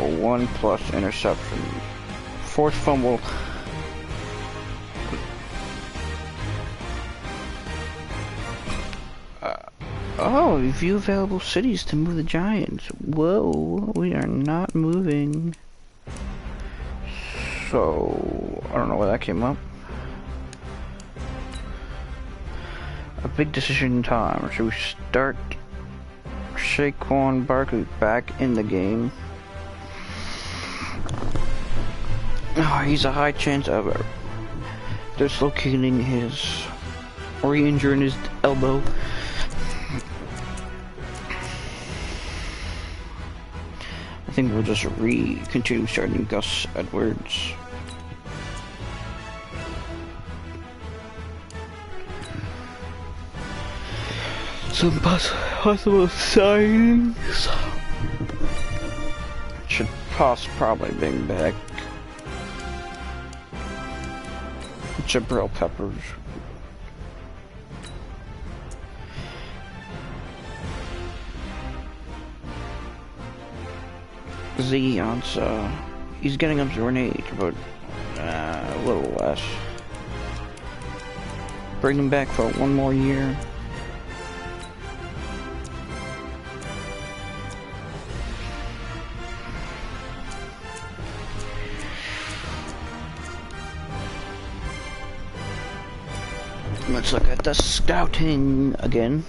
1+ interception. Forced fumble. Oh, review available cities to move the Giants. Whoa, we are not moving. So, I don't know where that came up. A big decision time. Should we start Saquon Barkley back in the game? Oh, he's a high chance of dislocating his, re-injuring his elbow. I think we'll just continue starting Gus Edwards. Some possible signings. Should probably bring back Jabril Peppers. Zion's, he's getting up to an age, but a little less. Bring him back for one more year. Let's look at the scouting again.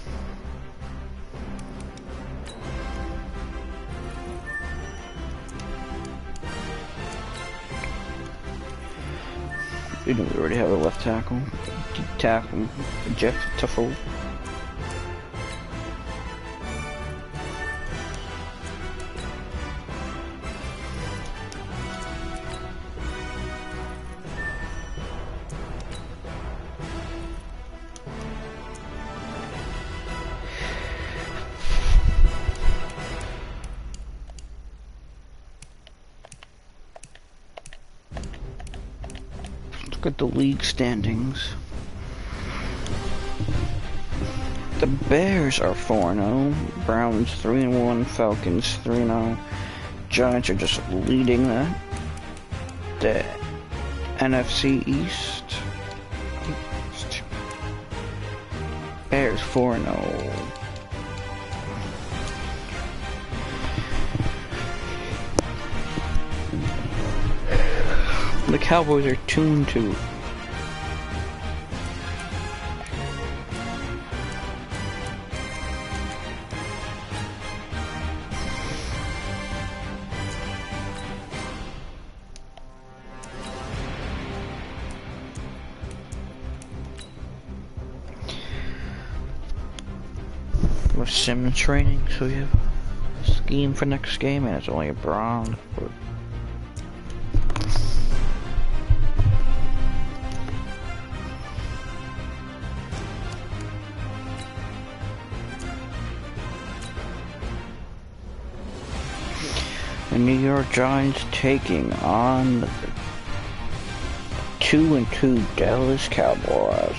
We already have a left tackle. Deep tackle, Jeff Tuffle. Look at the league standings. The Bears are 4-0, Browns 3-1, Falcons 3-0. Giants are just leading the NFC East. Bears 4-0. The Cowboys are 2-2. We're sim training, so we have a scheme for next game, and it's only a bronze. But the New York Giants taking on the 2-2 Dallas Cowboys.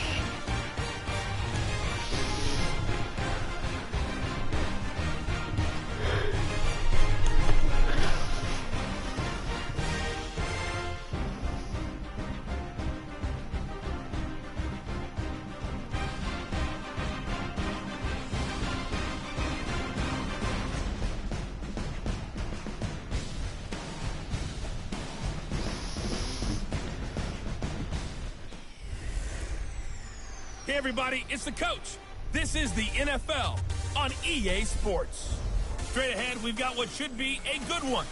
Hey everybody, it's the coach. This is the NFL on EA Sports. Straight ahead, we've got what should be a good one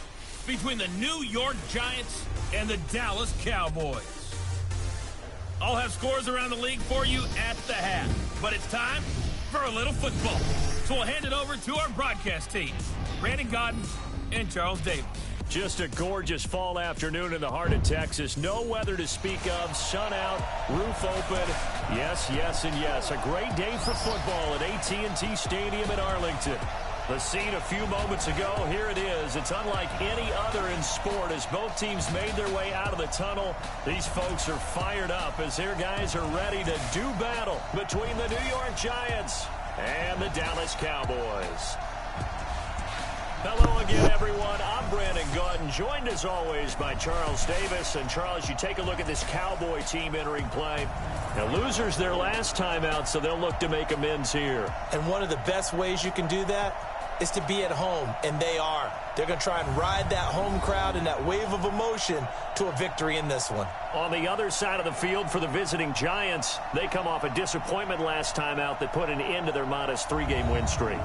between the New York Giants and the Dallas Cowboys. I'll have scores around the league for you at the half, but it's time for a little football. So we'll hand it over to our broadcast team, Brandon Godden and Charles Davis. Just a gorgeous fall afternoon in the heart of Texas. No weather to speak of. Sun out, roof open. Yes, yes, and yes. A great day for football at AT&T Stadium in Arlington. The scene a few moments ago, here it is. It's unlike any other in sport as both teams made their way out of the tunnel. These folks are fired up as their guys are ready to do battle between the New York Giants and the Dallas Cowboys. Hello again, everyone. I'm Brandon Gaudin, joined as always by Charles Davis. And Charles, you take a look at this Cowboy team entering play. Now, losers their last time out, so they'll look to make amends here. And one of the best ways you can do that is to be at home, and they are. They're going to try and ride that home crowd and that wave of emotion to a victory in this one. On the other side of the field for the visiting Giants, they come off a disappointment last time out that put an end to their modest 3-game win streak.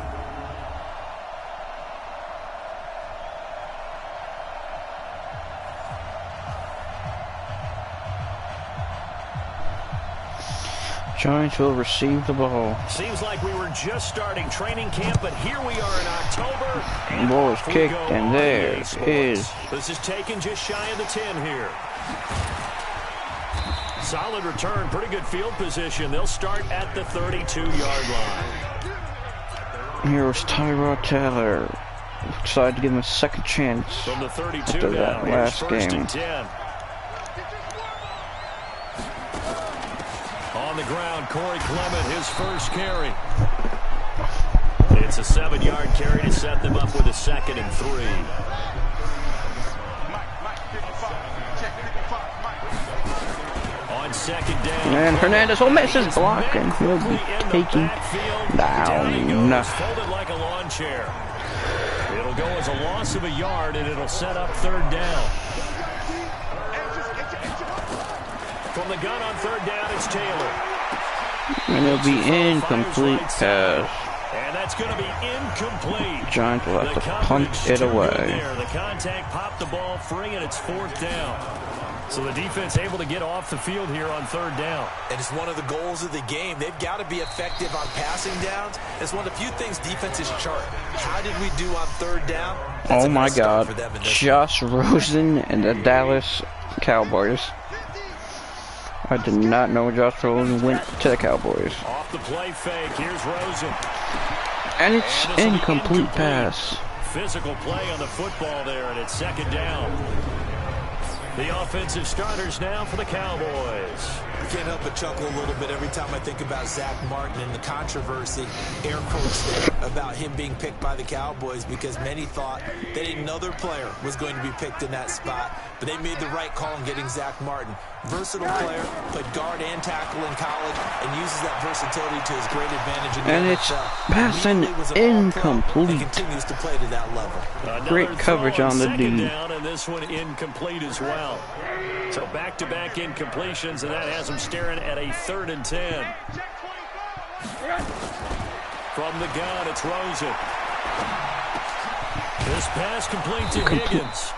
Giants will receive the ball. Seems like we were just starting training camp, but here we are in October. And ball is kicked, and there is. This is taken just shy of the 10 here. Solid return, pretty good field position. They'll start at the 32-yard line. Here was Tyrod Taylor. Decided to give him a second chance from the 32 after that last game. On the ground, Corey Clement, his first carry. It's a 7-yard carry to set them up with a 2nd and 3. On 2nd down. And Hernandez will miss his block, and he'll be taking down. Folded like a lawn chair. It'll go as a loss of a yard, and it'll set up 3rd down. From the gun on 3rd down, it's Taylor. And it'll be incomplete pass. And that's going to be incomplete. Giants will have to punt it away. The contact popped the ball free, and it's 4th down. So the defense able to get off the field here on 3rd down. And it's one of the goals of the game. They've got to be effective on passing downs. It's one of the few things defenses chart. How did we do on 3rd down? That's oh my God. Josh Rosen and the Dallas Cowboys. I did not know Josh Rosen went to the Cowboys. Off the play fake, here's Rosen. And it's incomplete pass. Physical play on the football there, and it's 2nd down. The offensive starters now for the Cowboys. I can't help but chuckle a little bit every time I think about Zach Martin and the controversy, air quotes there, about him being picked by the Cowboys, because many thought that another player was going to be picked in that spot. But they made the right call in getting Zach Martin. Versatile player, played guard and tackle in college, and uses that versatility to his great advantage in the and NFL. it's passing incomplete. And continues to play to that level. Great coverage on the D. Down, and this one incomplete as well. So back-to-back incompletions, and that has them staring at a 3rd and 10. From the gun, it's Rosen. This pass complete to Higgins.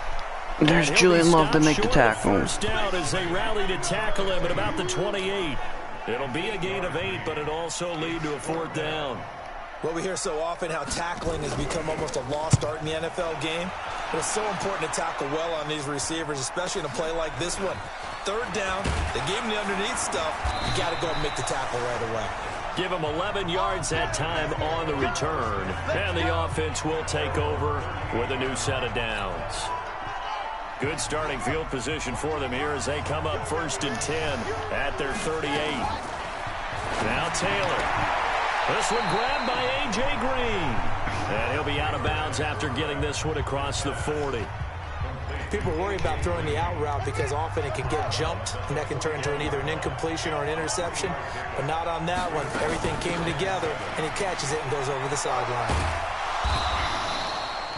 There's Julian Love to make the tackle. First down as they rally to tackle him at about the 28. It'll be a gain of 8, but it also lead to a 4th down. Well, we hear so often how tackling has become almost a lost art in the NFL game. But it's so important to tackle well on these receivers, especially in a play like this one. 3rd down, they gave him the underneath stuff. You got to go and make the tackle right away. Give him 11 yards that time on the return. And the offense will take over with a new set of downs. Good starting field position for them here as they come up 1st and 10 at their 38. Now Taylor. This one grabbed by A.J. Green. And he'll be out of bounds after getting this one across the 40. People worry about throwing the out route because often it can get jumped, and that can turn into either an incompletion or an interception. But not on that one. Everything came together, and he catches it and goes over the sideline.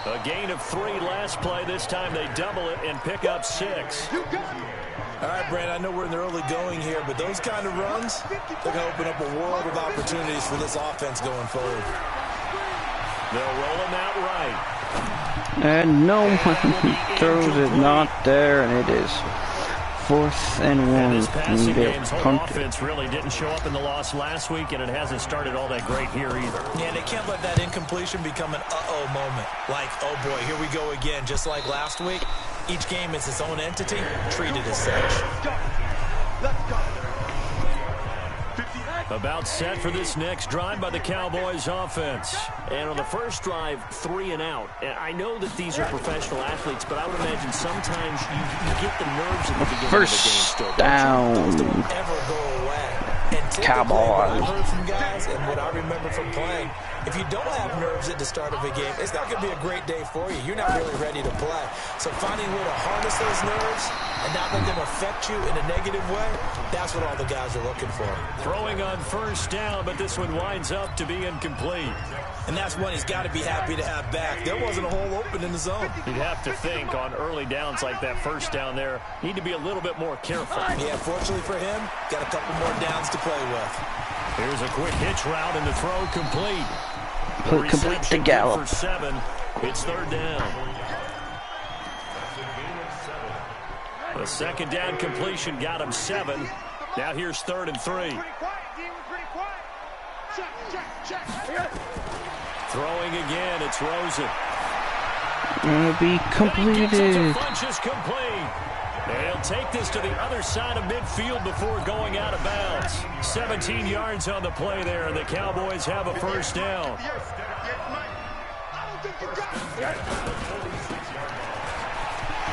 A gain of 3 last play. This time they double it and pick up 6. All right, Brand, I know we're in the early going here, but those kind of runs, they're going to open up a world of opportunities for this offense going forward. They'll roll him out right. And no one throws it, not there, and it is 4th and 1. And this passing game's whole punted. offense really didn't show up in the loss last week, and it hasn't started all that great here either. Yeah, they can't let that incompletion become an uh-oh moment. Like, oh boy, here we go again, just like last week. Each game is its own entity, treated as such. Let's go. About set for this next drive by the Cowboys offense. And on the first drive, 3 and out. And I know that these are professional athletes, but I would imagine sometimes you get the nerves at the beginning First of the game still. down. Those don't ever go away. And Cowboys. what I've heard from guys and what I remember from playing, If you don't have nerves at the start of a game, it's not going to be a great day for you. You're not really ready to play. So finding a way to harness those nerves and not let them affect you in a negative way, that's what all the guys are looking for. Throwing on first down, but this one winds up to be incomplete. And that's one he's got to be happy to have back. There wasn't a hole open in the zone. You'd have to think on early downs like that first down there, need to be a little bit more careful. Yeah, fortunately for him, got a couple more downs to play with. Here's a quick hitch route and the throw complete. Complete to Gallup. For 7. It's third down. The second down completion got him 7. Now here's 3rd and 3. Throwing again, it's Rosen. It'll be completed. Bunch is complete. They'll take this to the other side of midfield before going out of bounds. 17 yards on the play there, and the Cowboys have a first down.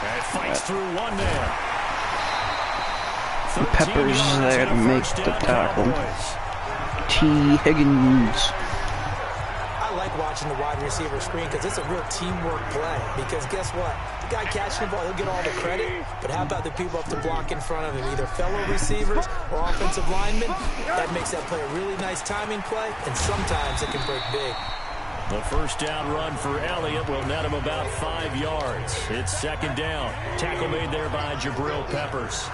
And fights through one man. Peppers there to make the tackle. T. Higgins. I like watching the wide receiver screen because it's a real teamwork play. Because guess what? The guy catching the ball, he'll get all the credit. But how about the people up to block in front of him? Either fellow receivers or offensive linemen. That makes that play a really nice timing play. And sometimes it can break big. The first down run for Elliott will net him about 5 yards. It's second down. Tackle made there by Jabril Peppers.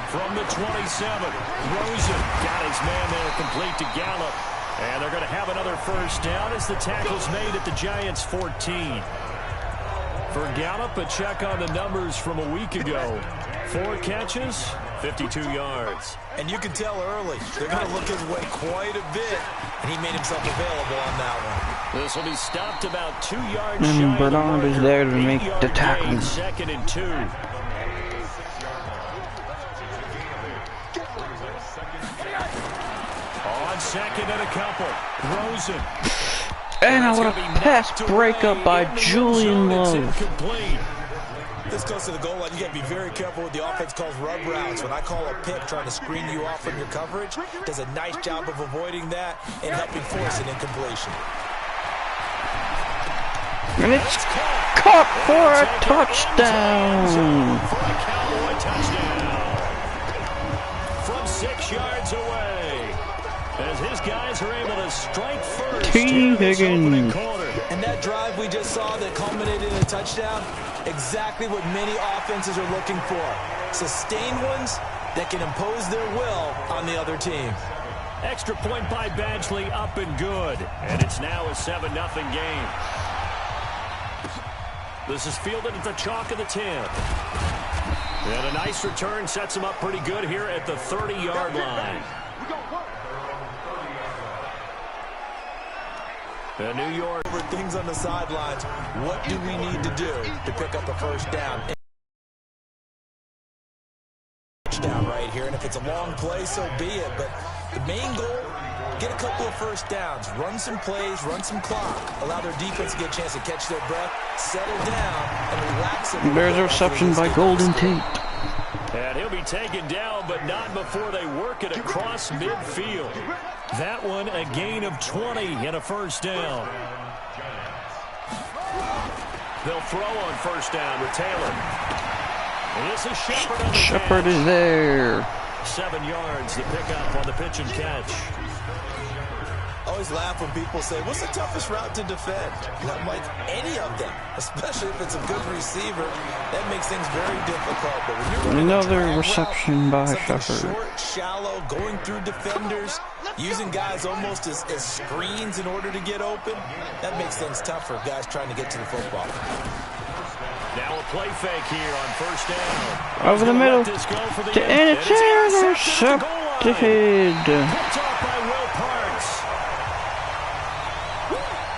From the 27, Rosen got his man there complete to Gallup. And they're going to have another first down as the tackle's made at the Giants' 14. For Gallup, a check on the numbers from a week ago. 4 catches, 52 yards. And you can tell early, they're going to look his way quite a bit. And he made himself available on that one. This will be stopped about 2 yards shy. And Bernard is there to make the tackle. Second and 2. On second and a couple. Rosen. And what a pass breakup by Julian Love. This goes to the goal line. You got to be very careful with the offense calls rub routes. When I call a pick trying to screen you off from your coverage, does a nice job of avoiding that and helping force an incompletion. And it's caught for a touchdown. From 6 yards away, as his guys are able to strike first. T. Higgins. And that drive we just saw that culminated in a touchdown, exactly what many offenses are looking for. Sustained ones that can impose their will on the other team. Extra point by Badgley, up and good. And it's now a 7-0 game. This is fielded at the chalk of the 10. And a nice return sets him up pretty good here at the 30-yard line. The New York. Over things on the sidelines. What do we need to do to pick up a first down? Touchdown right here. And if it's a long play, so be it. But the main goal, get a couple of first downs. Run some plays, run some clock. Allow their defense to get a chance to catch their breath, settle down, and relax. There's a reception by Golden Tate. And he'll be taken down, but not before they work it across midfield. That one, a gain of 20 and a first down. They'll throw on first down with Taylor. And this is Shepard on the Shepard catch. is there. 7 yards to pick up on the pitch and catch. I always laugh when people say, what's the toughest route to defend? And I'm like, any of them, especially if it's a good receiver. That makes things very difficult. But when you're running another reception by Shepard. Short, shallow, going through defenders, using guys almost as screens in order to get open, that makes things tough for guys trying to get to the football. Now a play fake here on first down. Over the middle. And it's intercepted. Picked off by Will Parks.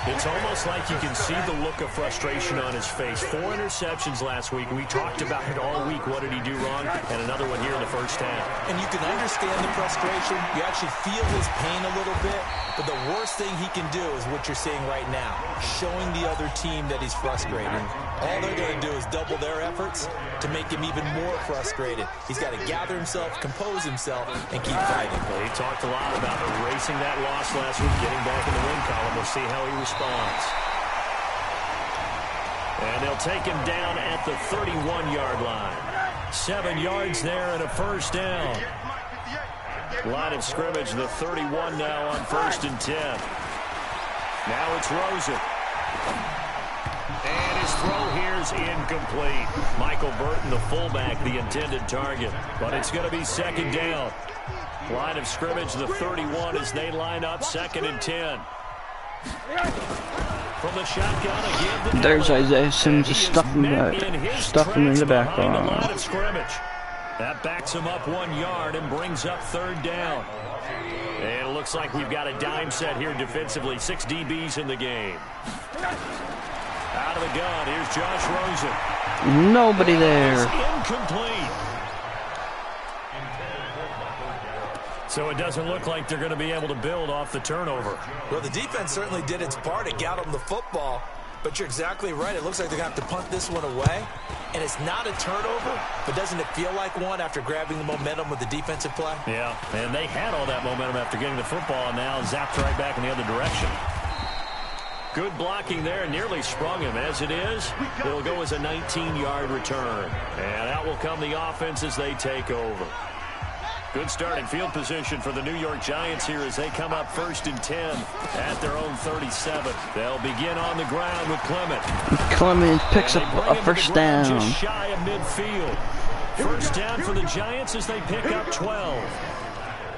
It's almost like you can see the look of frustration on his face. 4 interceptions last week. We talked about it all week. What did he do wrong? And another one here in the first half. And you can understand the frustration. You actually feel his pain a little bit. But the worst thing he can do is what you're seeing right now, showing the other team that he's frustrated. all they're going to do is double their efforts to make him even more frustrated. He's got to gather himself, compose himself, and keep fighting. Well, he talked a lot about erasing that loss last week, getting back in the win column. We'll see how he responds. And they'll take him down at the 31-yard line. 7 yards there and a first down. Line of scrimmage, the 31 now on 1st and 10. Now it's Rosen. And his throw here is incomplete. Michael Burton, the fullback, the intended target. But it's going to be 2nd down. Line of scrimmage, the 31 as they line up 2nd and 10. From the shotgun again. There's Isaiah Sims just stuffing him in the back. Line of scrimmage. That backs him up 1 yard and brings up 3rd down. And it looks like we've got a dime set here defensively. 6 DBs in the game. Out of the gun, here's Josh Rosen. Nobody there. Incomplete. So it doesn't look like they're going to be able to build off the turnover. Well, the defense certainly did its part. It got them the football. But you're exactly right. It looks like they're going to have to punt this one away. And it's not a turnover, but doesn't it feel like one after grabbing the momentum with the defensive play? Yeah, and they had all that momentum after getting the football, and now zapped right back in the other direction. Good blocking there, nearly sprung him. As it is, it'll go as a 19-yard return. And out will come the offense as they take over. Good starting field position for the New York Giants here as they come up 1st and 10 at their own 37. They'll begin on the ground with Clement. Clement picks up a first down. Just shy of midfield. First down for the Giants as they pick up 12.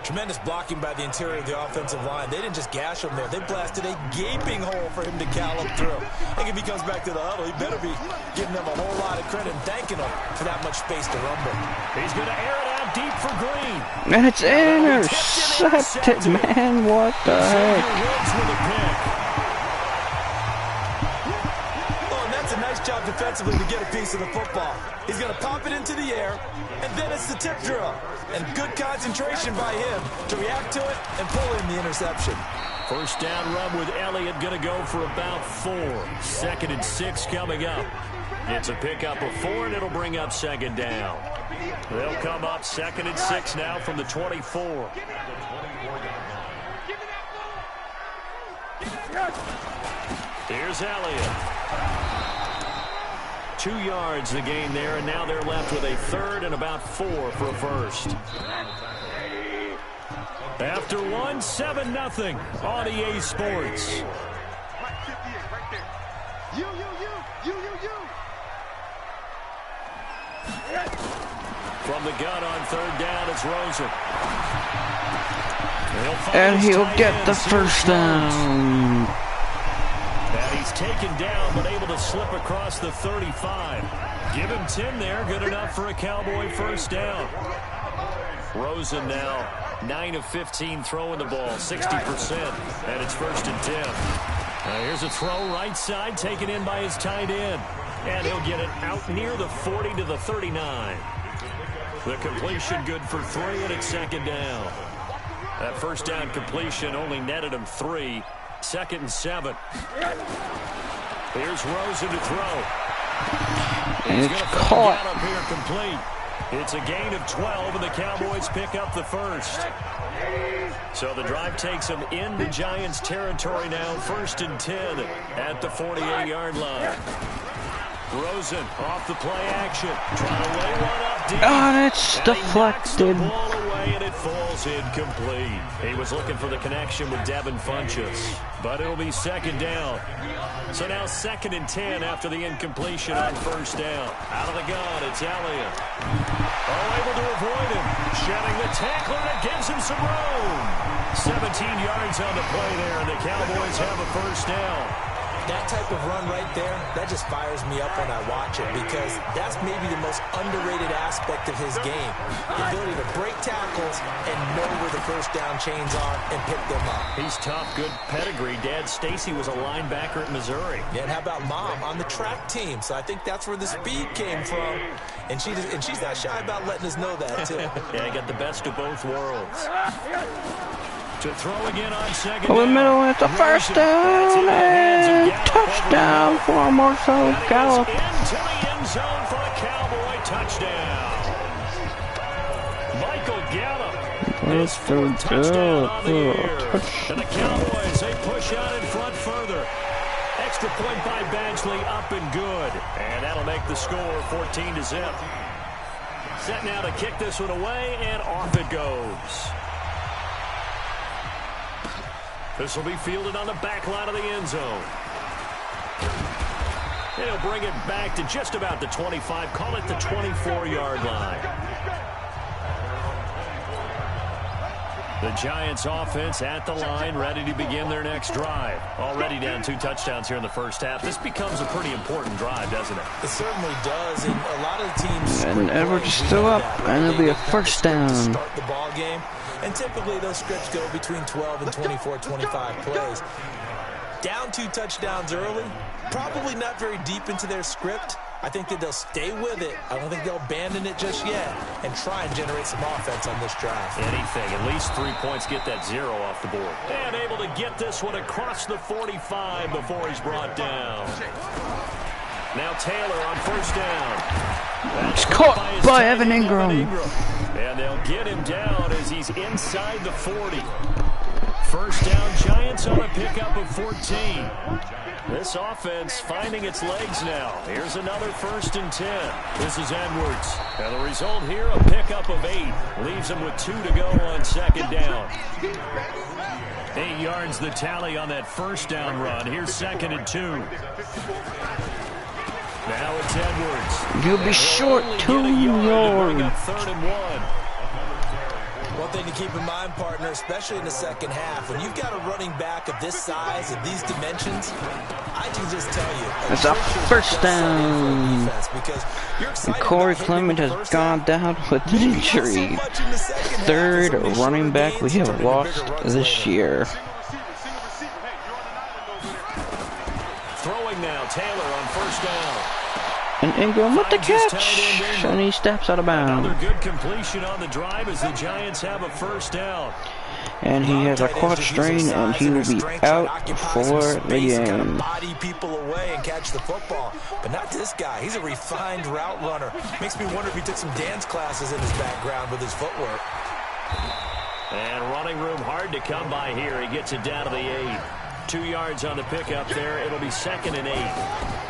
Tremendous blocking by the interior of the offensive line. They didn't just gash him there. They blasted a gaping hole for him to gallop through. I think if he comes back to the huddle, he better be giving them a whole lot of credit and thanking them for that much space to rumble. He's going to air it out deep for Green. And it's intercepted, man. What the heck? Oh, and that's a nice job defensively to get a piece of the football. He's going to pop it into the air, and then it's the tip drill. And good concentration by him to react to it and pull in the interception. First down run with Elliott, going to go for about 4. 2nd and 6 coming up. It's a pickup of 4, and it'll bring up 2nd down. They'll come up 2nd and 6 now from the 24. Here's Elliott. 2 yards the gain there, and now they're left with a 3rd and about 4 for a first. After 1, 7-0 on EA Sports. From the gun on 3rd down, it's Rosen. And he'll get the first down. And he's taken down, but able to slip across the 35. Give him 10 there, good enough for a Cowboy first down. Rosen now 9 of 15 throwing the ball, 60%, and it's 1st and 10. Here's a throw right side, taken in by his tight end. And he'll get it out near the 40 to the 39. The completion good for 3, and it's 2nd down. That first down completion only netted him 3. 2nd and 7. Here's Rosen to throw. And it's caught. Up here complete. It's a gain of 12, and the Cowboys pick up the first. So the drive takes them into Giants territory now. 1st and 10 at the 48-yard line. Rosen off the play action. Trying to lay one up deep. Oh, that's deflected. The ball away, and it falls incomplete. He was looking for the connection with Devin Funchess, but it'll be 2nd down. So now 2nd and 10 after the incompletion on 1st down. Out of the gun, it's Elliott. Oh, able to avoid him. Shedding the tackler, and it gives him some room. 17 yards on the play there, and the Cowboys have a first down. That type of run right there, that just fires me up when I watch it, because that's maybe the most underrated aspect of his game. The ability to break tackles and know where the first down chains are and pick them up. He's tough, good pedigree. Dad Stacy was a linebacker at Missouri. Yeah, and how about Mom on the track team? So I think that's where the speed came from. And she's not shy about letting us know that, too. Yeah, he got the best of both worlds. To throw again on 2nd Over the down. middle, it's a first down, and touchdown for Marcel Gallup. Into the end zone for a Cowboy touchdown. Michael Gallup. His fourth touchdown on the year. And the Cowboys, they push out in front further. Extra point by Badgley, up and good. And that'll make the score 14-0. Set now to kick this one away, and off it goes. This will be fielded on the back line of the end zone. And he'll bring it back to just about the 25, call it the 24-yard line. The Giants offense at the line, ready to begin their next drive. Already down 2 touchdowns here in the first half. This becomes a pretty important drive, doesn't it? It certainly does, and a lot of teams... And Edwards is still up, and it'll be a first down. Start the ball game, and typically those scripts go between 12 and 24, 25 plays. Down 2 touchdowns early, probably not very deep into their script. I think that they'll stay with it. I don't think they'll abandon it just yet and try and generate some offense on this drive. Anything. At least 3 points, get that 0 off the board. And able to get this one across the 45 before he's brought down. Now Taylor on first down. It's caught by Evan Ingram. And they'll get him down as he's inside the 40. First down, Giants on a pickup of 14. This offense finding its legs now. Here's another 1st and 10. This is Edwards. And the result here, a pickup of 8. Leaves him with 2 to go on second down. 8 yards the tally on that first down run. Here's 2nd and 2. Now it's Edwards. You'll be short 2 yards. 3rd and 1. One thing to keep in mind, partner, especially in the second half, when you've got a running back of this size and these dimensions, I can just tell you, it's a first down. And Corey Clement has gone down with an injury. 3rd running back we have lost this year. Throwing now, Taylor on first down. And Ingram with the catch, and he steps out of bounds. Another good completion on the drive as the Giants have a first down. And he has a quad strain, and he will be out for the game. Body people away and catch the football, but not this guy. He's a refined route runner. Makes me wonder if he took some dance classes in his background with his footwork. And running room hard to come by here. He gets it down to the 8. 2 yards on the pickup there. It'll be 2nd and 8.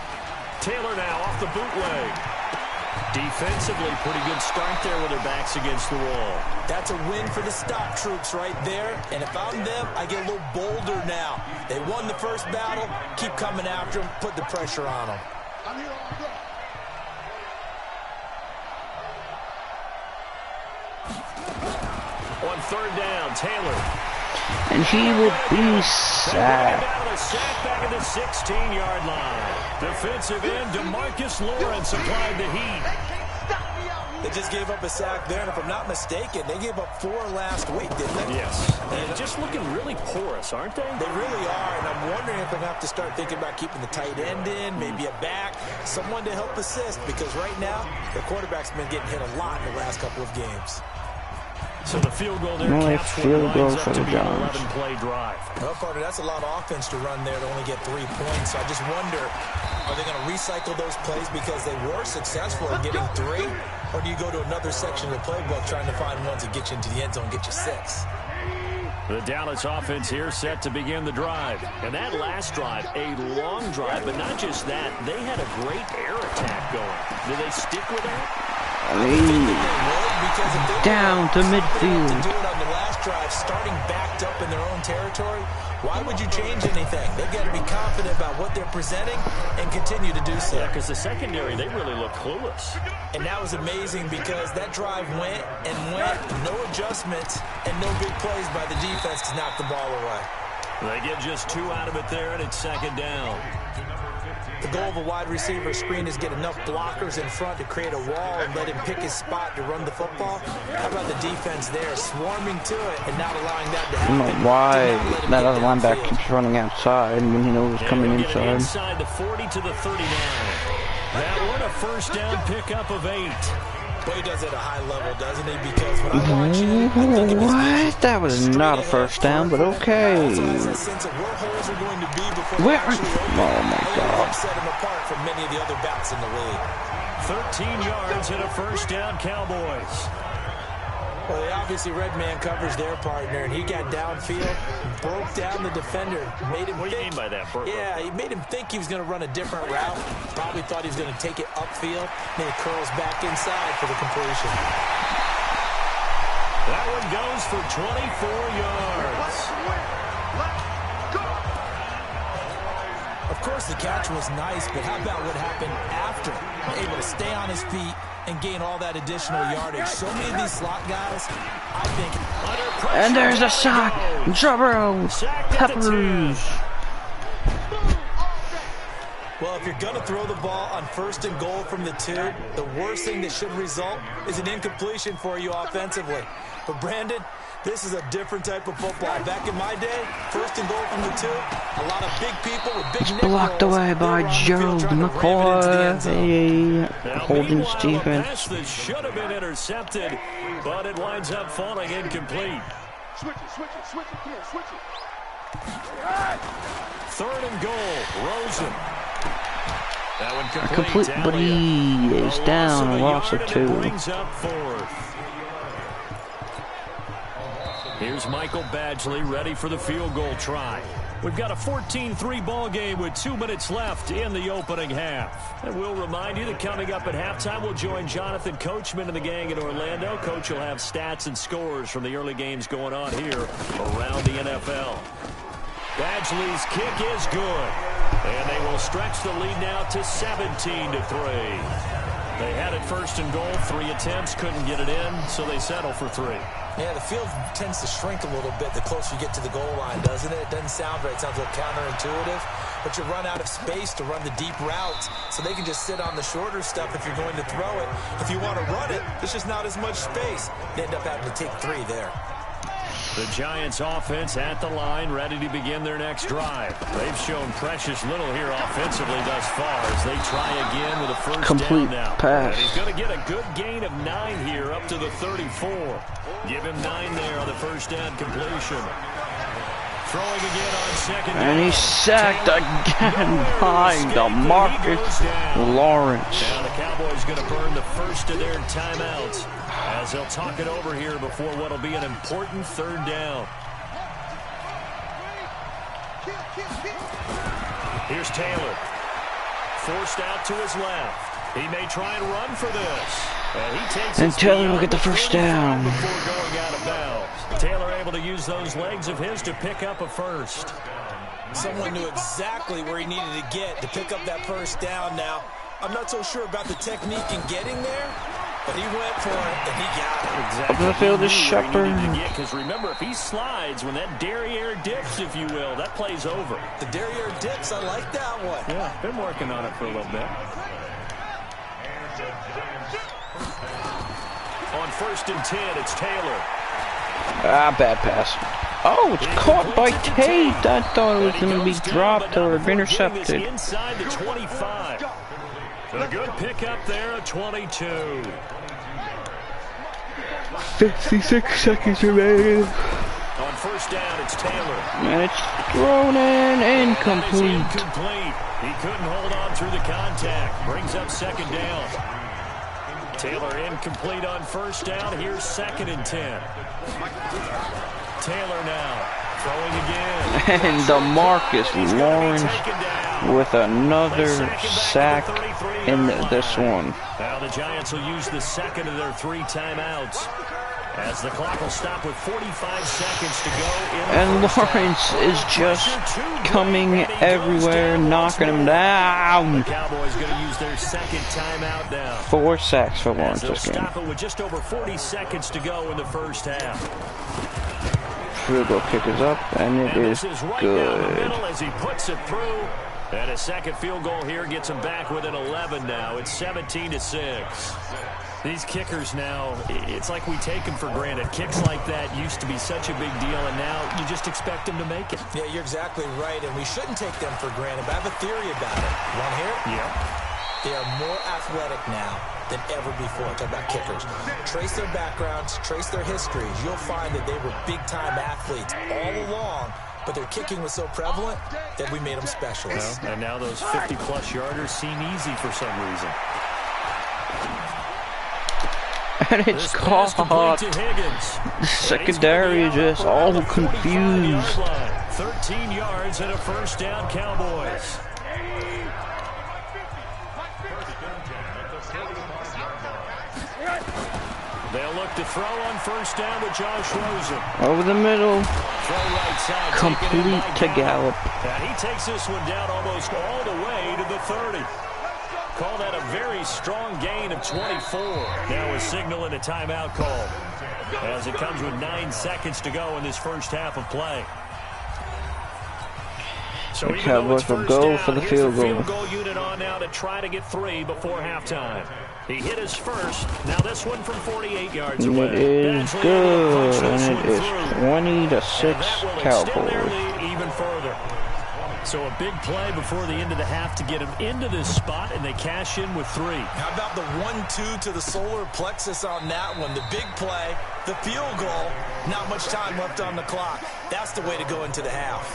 Taylor now off the bootleg. Defensively, pretty good start there with their backs against the wall. That's a win for the stop troops right there. And if I'm them, I get a little bolder now. They won the first battle. Keep coming after them. Put the pressure on them. On 3rd down, Taylor. And he will be sacked. Back at the 16-yard line. Defensive end DeMarcus Lawrence applied the heat. They just gave up a sack there, and if I'm not mistaken, they gave up 4 last week, didn't they? Yes. And just looking really porous, aren't they? They really are, and I'm wondering if they're going to have to start thinking about keeping the tight end in, maybe a back, someone to help assist, because right now, the quarterback's been getting hit a lot in the last couple of games. So the field goal there, only field goal for the Giants. 11-play drive. Well, partner, that's a lot of offense to run there to only get 3 points. So I just wonder, are they going to recycle those plays because they were successful in getting 3? Or do you go to another section of the playbook trying to find ones that get you into the end zone and get you 6? The Dallas offense here set to begin the drive. And that last drive, a long drive, but not just that. They had a great air attack going. Do they stick with that? Down to midfield. To do it on the last drive, starting backed up in their own territory. Why would you change anything? They've got to be confident about what they're presenting and continue to do so. Yeah, because the secondary, they really look clueless. And that was amazing because that drive went and went, no adjustments and no big plays by the defense to knock the ball away. They get just 2 out of it there, and it's 2nd down. The goal of a wide receiver screen is get enough blockers in front to create a wall and let him pick his spot to run the football. How about the defense there, swarming to it and not allowing that to happen? I don't know why that other linebacker keeps running outside when he knows he's coming inside. Inside the 40 to the 39. That one a first down pickup of 8. Well, he does it at a high level, doesn't he? Because when I watch him, I think of his What? That was not a first down, but okay. Where are you? Oh my God. Set him apart from many of the other backs in the league. 13 yards and a first down, Cowboys. Well, they obviously red man covers their partner, and he got downfield, broke down the defender, made him What do you mean by that, Burko? Yeah, he made him think he was going to run a different route. Probably thought he was going to take it upfield, then he curls back inside for the completion. That one goes for 24 yards. Of course, the catch was nice, but how about what happened after? Able to stay on his feet and gain all that additional yardage. So many of these slot guys, I think. And there's a sack. Jabro Peppers. Well, if you're going to throw the ball on 1st and goal from the 2, the worst thing that should result is an incompletion for you offensively. But Brandon, this is a different type of football. Back in my day, 1st and goal from the 2, a lot of big people with big nick Blocked rolls. away by Gerald McCoy. Holding Stephen. Pass that should have been intercepted, but it winds up falling incomplete. Switch it, come on, switch it. 3rd and goal, Rosen. That one Complete, but he is down a loss of 2. Brings up 4th. Here's Michael Badgley ready for the field goal try. We've got a 14-3 ball game with 2 minutes left in the opening half. And we'll remind you that coming up at halftime, we'll join Jonathan Coachman and the gang in Orlando. Coach will have stats and scores from the early games going on here around the NFL. Badgley's kick is good. And they will stretch the lead now to 17-3. They had it 1st and goal, 3 attempts, couldn't get it in, so they settle for 3. Yeah, the field tends to shrink a little bit the closer you get to the goal line, doesn't it? It doesn't sound right. It sounds a little counterintuitive. But you run out of space to run the deep routes, so they can just sit on the shorter stuff if you're going to throw it. If you want to run it, there's just not as much space. They end up having to take 3 there. The Giants offense at the line, ready to begin their next drive. They've shown precious little here offensively thus far as they try again with a first Complete down now. pass. And he's going to get a good gain of 9 here up to the 34. Give him 9 there on the first down completion. Throwing again on 2nd down. And he's sacked again by DeMarcus Lawrence. Now the Cowboys going to burn the first of their timeouts as they'll talk it over here before what will be an important 3rd down. Here's Taylor. Forced out to his left. He may try and run for this. And he takes And Taylor will get the first down. Before going out of bounds. Taylor able to use those legs of his to pick up a first. Someone knew exactly where he needed to get to pick up that first down. Now, I'm not so sure about the technique in getting there, but he went for it, and he got it. Exactly. Up the field is Shepard. Because remember, if he slides, when that derriere dips, if you will, that play's over. The derriere dips, I like that one. Yeah, been working on it for a little bit. On 1st and 10, it's Taylor. Bad pass. Oh, it's caught by Tate. I thought it was going to be dropped or intercepted. Inside the 25. A good pickup there at 22. 56 seconds remaining. On 1st down, it's Taylor. And it's thrown in incomplete. Incomplete. He couldn't hold on through the contact. Brings up 2nd down. Taylor incomplete on 1st down. Here's 2nd and 10. Taylor now throwing again. And DeMarcus Lawrence with another sack in this one. Now the Giants will use the 2nd of their 3 timeouts as the clock will stop with 45 seconds to go. And Lawrence is just coming everywhere, knocking him down. The Cowboys going to use their 2nd timeout now. 4 sacks for Lawrence They'll this game. stop it with just over 40 seconds to go in the first half. Field goal kick is up, and it is This is right good. down the middle as he puts it through. And a 2nd field goal here gets him back within 11 now. It's 17-6. These kickers now, it's like we take them for granted. Kicks like that used to be such a big deal, and now you just expect them to make it. Yeah, you're exactly right, and we shouldn't take them for granted, but I have a theory about it. Want to hear it? Yeah. They are more athletic now. than ever before. Talk about kickers. Trace their backgrounds, trace their histories. You'll find that they were big-time athletes all along, but their kicking was so prevalent that we made them specialists. Well, and now those 50-plus yarders seem easy for some reason. And it's caught. The secondary is just all confused. 13 yards and a first down, Cowboys. They'll look to throw on first down with Josh Rosen. Over the middle. Right side, complete to Gallup. And he takes this one down almost all the way to the 30. Call that a very strong gain of 24. Now a signal and a timeout call, as it comes with 9 seconds to go in this first half of play. So the Cowboys will go for the field goal. Field goal unit on now to try to get 3 before halftime. He hit his first. Now this one from 48 yards away. It is good, and it is 20-6 Cowboys. Even further. So a big play before the end of the half to get him into this spot, and they cash in with 3. How about the 1-2 to the solar plexus on that one? The big play, the field goal, not much time left on the clock. That's the way to go into the half.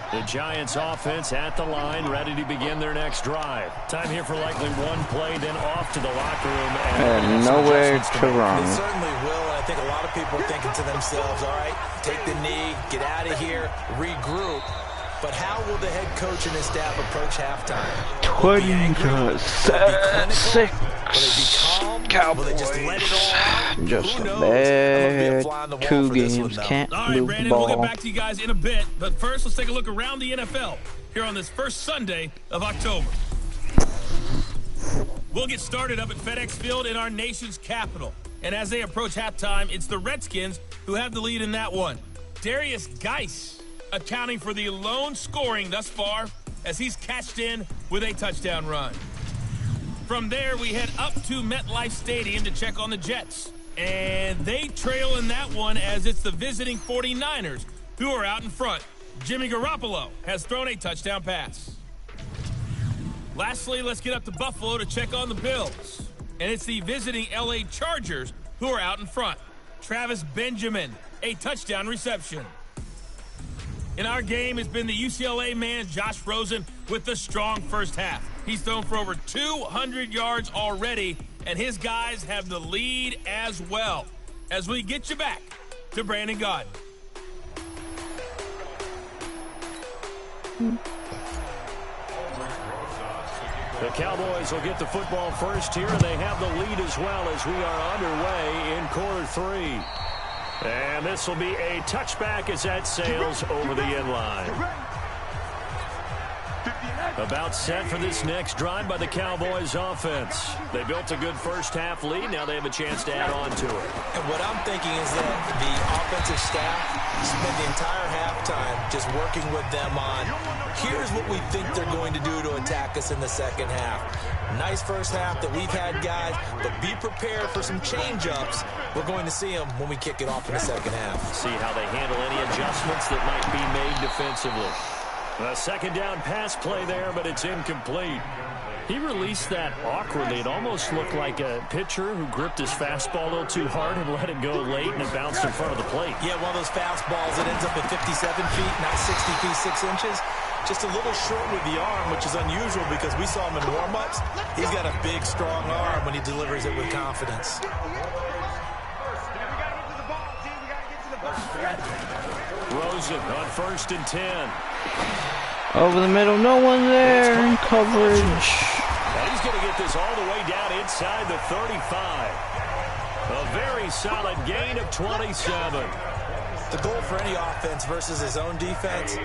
The Giants offense at the line, ready to begin their next drive. Time here for likely one play, then off to the locker room. And nowhere to run. They certainly will, and I think a lot of people are thinking to themselves, all right, take the knee, get out of here, regroup. But how will the head coach and his staff approach halftime? 26 Cowboys. Just a bad 2 games. Can't all right, move Brandon, the ball. we'll get back to you guys in a bit. But first, let's take a look around the NFL here on this first Sunday of October. We'll get started up at FedEx Field in our nation's capital. And as they approach halftime, it's the Redskins who have the lead in that one. Darius Geis accounting for the lone scoring thus far as he's cashed in with a touchdown run. From there, we head up to MetLife Stadium to check on the Jets. And they trail in that one as it's the visiting 49ers who are out in front. Jimmy Garoppolo has thrown a touchdown pass. Lastly, let's get up to Buffalo to check on the Bills. And it's the visiting LA Chargers who are out in front. Travis Benjamin, a touchdown reception. In our game, it's been the UCLA man, Josh Rosen, with the strong first half. He's thrown for over 200 yards already, and his guys have the lead as well. As we get you back to Brandon Gaudin. The Cowboys will get the football first here, and they have the lead as well as we are underway in quarter 3. And this will be a touchback as that sails over the end line. About set for this next drive by the Cowboys offense. They built a good first half lead. Now they have a chance to add on to it. And what I'm thinking is that the offensive staff spend the entire halftime just working with them on, here's what we think they're going to do to attack us in the second half. Nice first half that we've had, guys, but be prepared for some change-ups. We're going to see them when we kick it off in the second half. See how they handle any adjustments that might be made defensively. A second down pass play there, but it's incomplete. He released that awkwardly. It almost looked like a pitcher who gripped his fastball a little too hard and let it go late, and it bounced in front of the plate. Yeah, one of those fastballs that ends up at 57 feet, not 60 feet, 6 inches. Just a little short with the arm, which is unusual because we saw him in warm-ups. He's got a big, strong arm when he delivers it with confidence. Rosen on 1st and 10. Over the middle, no one there in coverage. And he's going to get this all the way down inside the 35. A very solid gain of 27. The goal for any offense versus his own defense,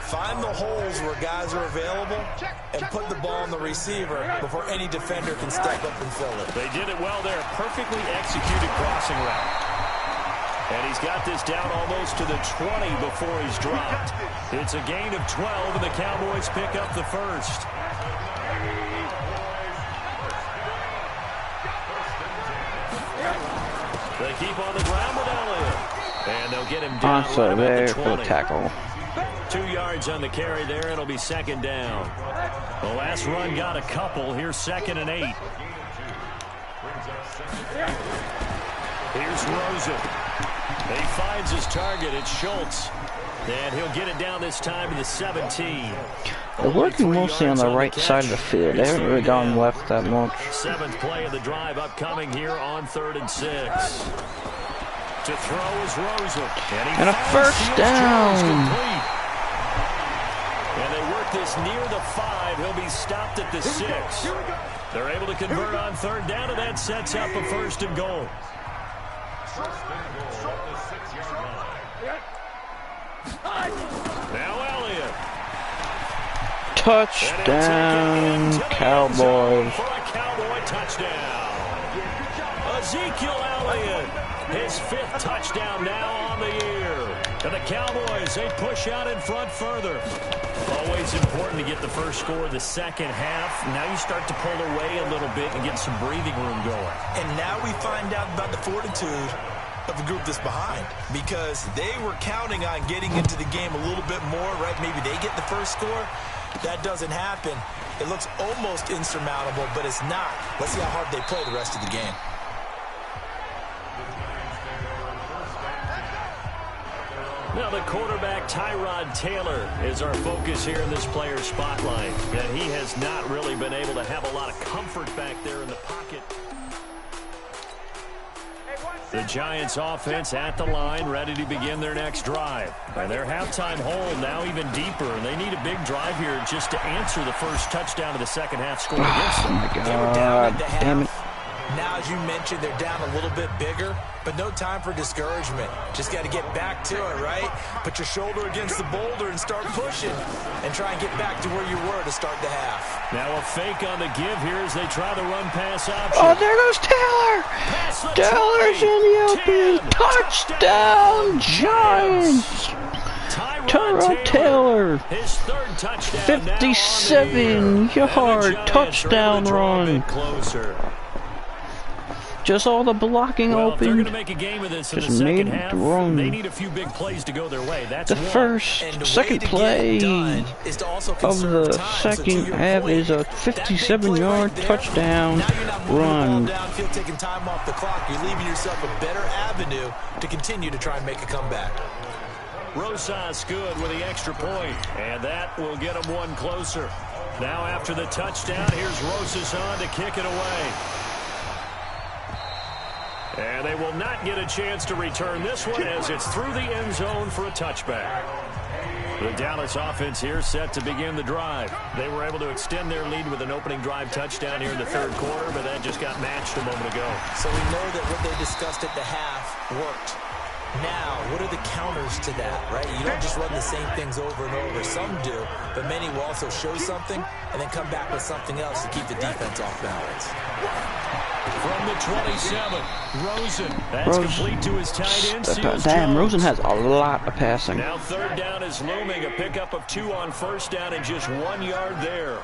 find the holes where guys are available and put the ball on the receiver before any defender can step up and fill it. They did it well there. Perfectly executed crossing route. And he's got this down almost to the 20 before he's dropped. It's a gain of 12, and the Cowboys pick up the first. They keep on the ground with Elliott. And they'll get him down right there the for the tackle. 2 yards on the carry there. It'll be second down. The last run got a couple. Here's 2nd and 8. Here's Rosen. He finds his target. It's Schultz. And he'll get it down this time to the 17. They're working mostly on the right side of the field. They haven't really gone left that much. 7th play of the drive upcoming here on 3rd and 6. To throw is Rosen. And a first down. And they work this near the 5. He'll be stopped at the 6. They're able to convert on 3rd down, and that sets up a 1st and goal. Now Elliott. Touchdown, Cowboys. For a Cowboy touchdown. Ezekiel Elliott, his 5th touchdown now on the year. And the Cowboys, they push out in front further. Always important to get the first score of the second half. Now you start to pull away a little bit and get some breathing room going. And now we find out about the fortitude of the group that's behind, because they were counting on getting into the game a little bit more, right? Maybe they get the first score. That doesn't happen. It looks almost insurmountable, but it's not. Let's see how hard they play the rest of the game. Now the quarterback, Tyrod Taylor, is our focus here in this player spotlight. And he has not really been able to have a lot of comfort back there in the pocket. The Giants offense at the line, ready to begin their next drive. And their halftime hold now even deeper. And they need a big drive here just to answer the first touchdown of the second half score against them. Oh my God, damn it. Now, as you mentioned, they're down a little bit bigger, but no time for discouragement. Just got to get back to it, right? Put your shoulder against the boulder and start pushing and try and get back to where you were to start the half. Now a fake on the give here as they try the run-pass option. Oh, there goes Taylor! Taylor's in the open! Touchdown, Giants! Tyrod Taylor! His 3rd touchdown. 57-yard touchdown run. Closer. Just all the blocking Well, if they're open. going to make a game of this in the Just second made half, it run. they need a few big plays to go their way. That's The one. second play of the second half is a 57-yard touchdown run. Downfield, taking time off the clock. You're leaving yourself a better avenue to continue to try and make a comeback. Rosas good with the extra point, and that will get them one closer. Now after the touchdown, here's Rosas on to kick it away. And they will not get a chance to return this one as it's through the end zone for a touchback. The Dallas offense here set to begin the drive. They were able to extend their lead with an opening drive touchdown here in the 3rd quarter, but that just got matched a moment ago. So we know that what they discussed at the half worked. Now, what are the counters to that, right? You don't just run the same things over and over. Some do, but many will also show something and then come back with something else to keep the defense off balance. From the 27, Rosen. That's complete to his tight end, Seals Damn, Jones. Rosen has a lot of passing. Now 3rd down is looming. A pickup of 2 on 1st down and just 1 yard there.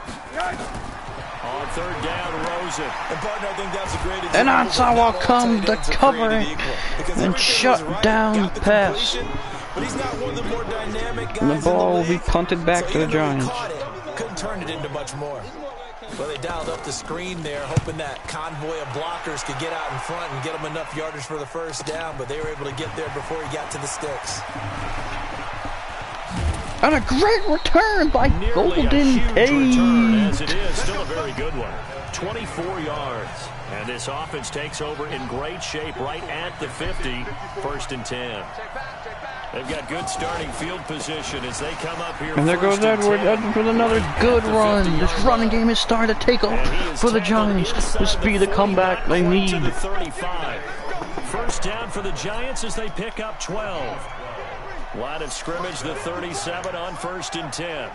On 3rd down, Rosen. And partner, I think that's a great example. And Ansawa come to cover and shut down the pass. But he's not one of the more dynamic guys. And the ball will be punted back to the Giants. Couldn't turn it into much more. Well, they dialed up the screen there, hoping that convoy of blockers could get out in front and get them enough yardage for the 1st down, but they were able to get there before he got to the sticks. And a great return by Nearly Golden a huge return, Tate. as it is, still a very good one. 24 yards. And this offense takes over in great shape right at the 50, 1st and 10. They've got good starting field position as they come up here. And there goes Edwards with another good run. This running game is starting to take off for the Giants. This be the comeback they need. To the 35. 1st down for the Giants as they pick up 12. Line of scrimmage, the 37 on 1st and 10.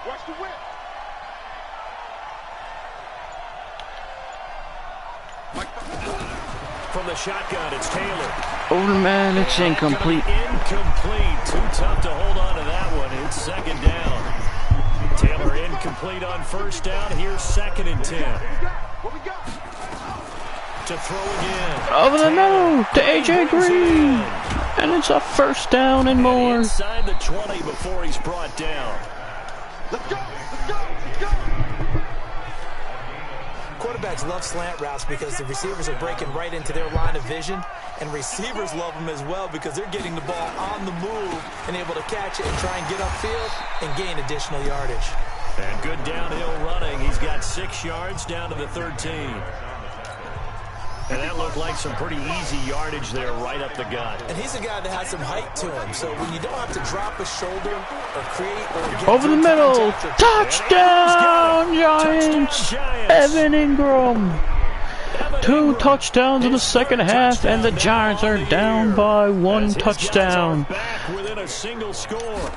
Watch the whip. From the shotgun, it's Taylor. Oh man, it's incomplete. Incomplete. Too tough to hold on to that one. It's 2nd down. Taylor incomplete on 1st down. Here's 2nd and 10. What we got? To throw again. Over the middle to AJ Green. And it's a 1st down and more. Inside the 20 before he's brought down. Let's go. Let's go. Let's go. quarterbacks love slant routes because the receivers are breaking right into their line of vision, and receivers love them as well because they're getting the ball on the move and able to catch it and try and get upfield and gain additional yardage. And good downhill running. He's got 6 yards down to the 13. And that looked like some pretty easy yardage there right up the gut. And he's a guy that has some height to him, so when you don't have to drop a shoulder or create or get over the middle, touchdown Giants! Evan Ingram. 2 touchdowns in the second half, and the Giants are down by 1 touchdown. Back within a single score.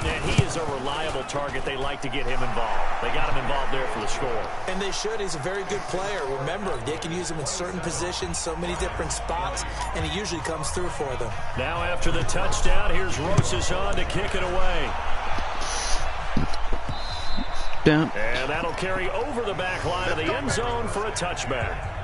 And he is a reliable target. They like to get him involved. They got him involved there for the score. And they should. He's a very good player. Remember, they can use him in certain positions, so many different spots, and he usually comes through for them. Now after the touchdown, here's Rosas on to kick it away. Down. And that'll carry over the back line of the end zone for a touchback.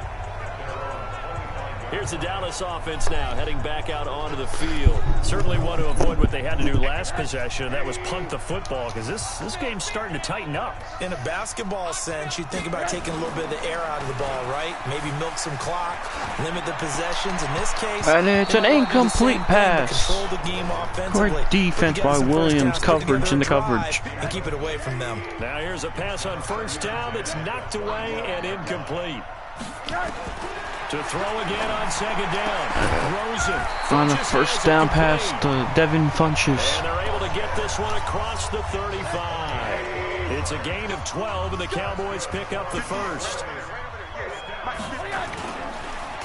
Here's the Dallas offense now, heading back out onto the field. Certainly want to avoid what they had to do last possession, and that was punt the football, because this game's starting to tighten up. In a basketball sense, you think about taking a little bit of the air out of the ball, right? Maybe milk some clock, limit the possessions. In this case, and it's an incomplete pass. Control the game offensively. Great defense by Williams. Coverage in the coverage. And keep it away from them. Now here's a pass on first down that's knocked away and incomplete. To throw again on second down. Rosen. On the first down pass to Devin Funchess. And they're able to get this one across the 35. It's a gain of 12, and the Cowboys pick up the first.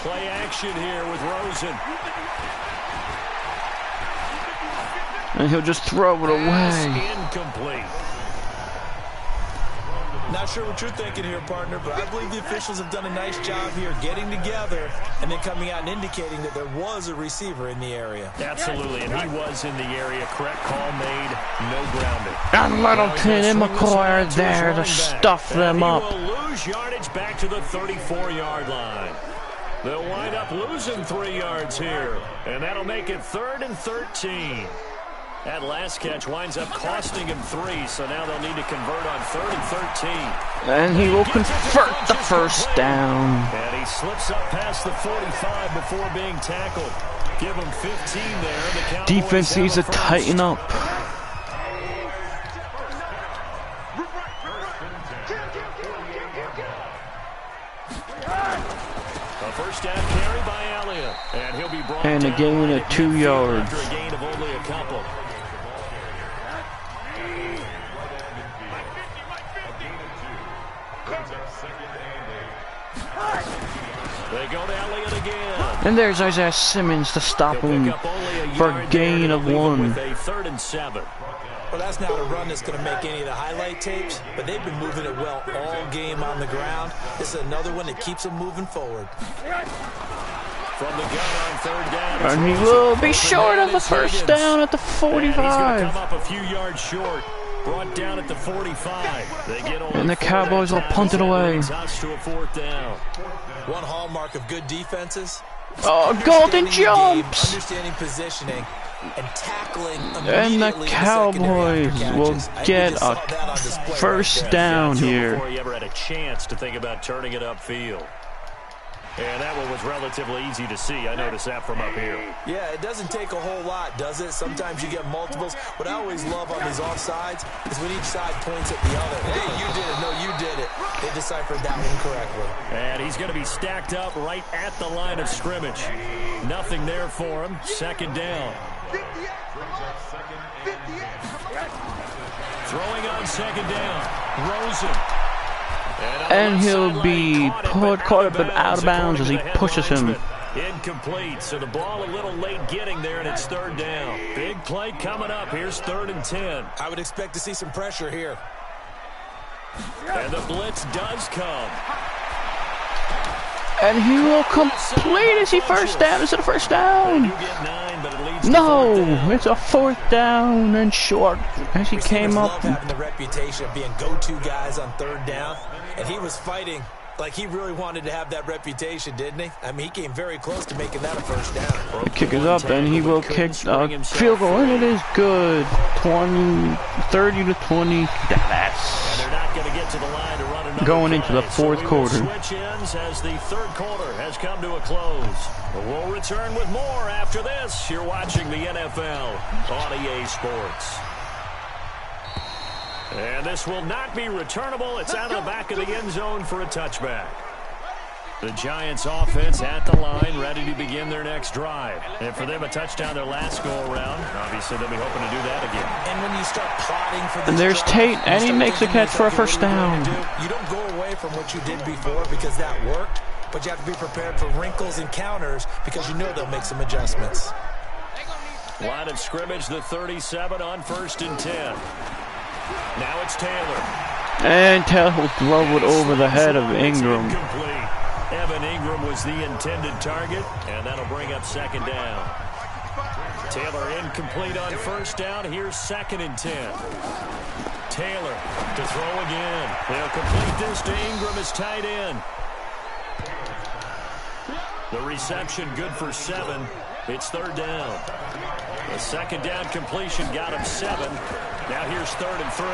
Play action here with Rosen. And he'll just throw it away. Pass incomplete. Not sure what you're thinking here, partner, but I believe the officials have done a nice job here getting together and then coming out and indicating that there was a receiver in the area. Absolutely, and he was in the area. Correct call made, no grounding. And Littleton and McCoy are there to stuff them up. He will lose yardage back to the 34-yard line. They'll wind up losing 3 yards here, and that'll make it 3rd and 13. That last catch winds up costing him 3, so now they'll need to convert on 3rd and 13. And he will convert the first down. And he slips up past the 45 before being tackled. Give him 15 there. The Cowboys defense needs to tighten up. A first down carry by Elliott. And he'll be brought and a gain of 2 yards. after a gain of only a couple. They go to Elliott again. And there's Isaiah Simmons to stop him for a gain of 1. With a 3rd and 7. Well, that's not a run that's going to make any of the highlight tapes, but they've been moving it well all game on the ground. This is another one that keeps them moving forward. From the gun on 3rd down. And he will be short of the first down at the 45. And he's going to come up a few yards short. Brought down at the 45. They get and the Cowboys will punt it away. To a 4th down. One hallmark of good defenses. Oh, golden jumps! Understanding positioning and tackling and the Cowboys will get a first down here. Before he ever had a chance to think about turning it upfield. And that one was relatively easy to see. I noticed that from up here. Yeah, it doesn't take a whole lot, does it? Sometimes you get multiples. What I always love on these offsides is when each side points at the other. Hey, you did it. No, you did it. They deciphered that one correctly. And he's going to be stacked up right at the line of scrimmage. Nothing there for him. 2nd down. Throwing on 2nd down. Rosen. And he'll be caught up and out of bounds as he pushes him. Incomplete, so the ball a little late getting there, and it's 3rd down. Big play coming up. Here's 3rd and 10. I would expect to see some pressure here. And the blitz does come. And he will complete. Is he first down? Is it a first down? You get 9, but it leads to No, 4th down. it's a 4th down and short as he came up. Love having the reputation of being go-to guys on 3rd down, and he was fighting Like he really wanted to have that reputation, didn't he? I mean, he came very close to making that a first down. Kick is up, and he will kick a field goal, and it is good. 30-20 Dallas. And they're not going to get to the line to run another Going into the fourth quarter. Switch ends as the third quarter has come to a close. But we'll return with more after this. You're watching the NFL on EA Sports. And this will not be returnable. It's out of the back of the end zone for a touchback. The Giants offense at the line, ready to begin their next drive. And for them, a touchdown their last go-around. Obviously, they'll be hoping to do that again. And when you start plotting for this And there's Tate, and he makes a catch for a first down. You don't go away from what you did before because that worked, but you have to be prepared for wrinkles and counters because you know they'll make some adjustments. Line of scrimmage, the 37 on 1st and 10. Now it's Taylor. And Taylor will throw it over the head of Ingram. Incomplete. Evan Ingram was the intended target, and that'll bring up 2nd down. Taylor incomplete on 1st down. Here's 2nd and 10. Taylor to throw again. They'll complete this to Ingram as tight end. The reception good for 7. It's 3rd down. The 2nd down completion got him 7. Now here's 3rd and 3.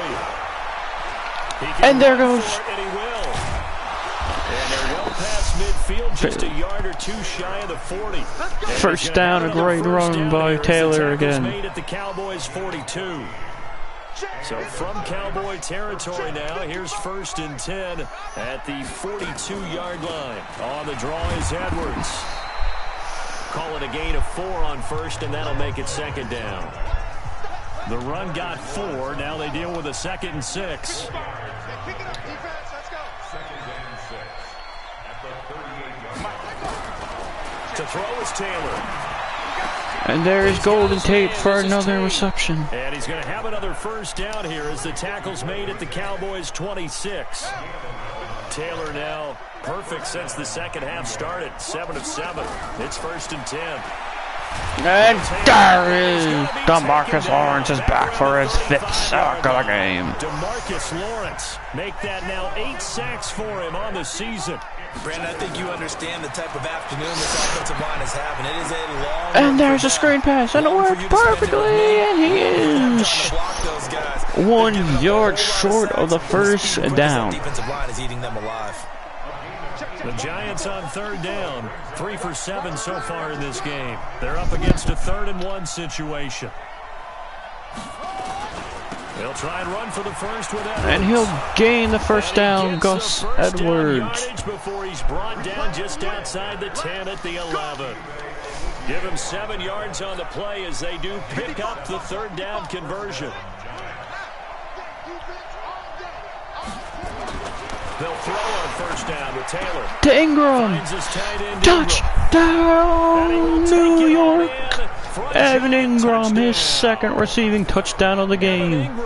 And there goes. And he will. And they're well past midfield, just a yard or 2 shy of the 40. First down, a great run by Taylor again. Made at the Cowboys 42. So from Cowboy territory now, here's 1st and 10 at the 42-yard line. On the draw is Edwards. Call it a gain of 4 on 1st, and that'll make it 2nd down. The run got 4. Now they deal with a 2nd and 6. To throw is Taylor. And there is Golden Tate for another reception. And he's going to have another first down here as the tackle's made at the Cowboys 26. Taylor now perfect since the second half started. 7 of 7. It's 1st and 10. And there is DeMarcus Lawrence is back for his 5th sack of the game. DeMarcus Lawrence make that now 8 sacks for him on the season. Brandon, I think you understand the type of afternoon this offensive line is having. It is a long. And there's a screen pass, and it worked perfectly, and he is 1 yard short of the first down. Defensive line is eating them alive. The Giants on 3rd down, 3 for 7 so far in this game. They're up against a 3rd and 1 situation. They'll try and run for the first with Edwards. And he'll gain the first down, Gus Edwards. Before he's brought down just outside the 10 at the 11. Give him 7 yards on the play as they do pick up the 3rd down conversion. They'll throw on 1st down with Taylor. To Ingram. Touchdown, New York. Evan Ingram, his 2nd receiving touchdown of the game.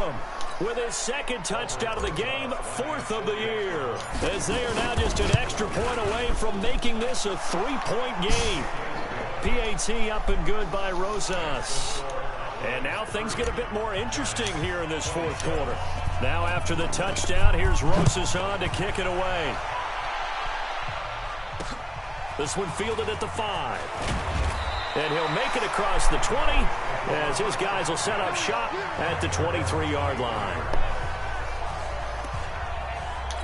With his 2nd touchdown of the game, 4th of the year. As they are now just an extra point away from making this a 3-point game. PAT up and good by Rosas. And now things get a bit more interesting here in this 4th quarter. Now after the touchdown, here's Rosas on to kick it away. This one fielded at the 5. And he'll make it across the 20 as his guys will set up shop at the 23-yard line.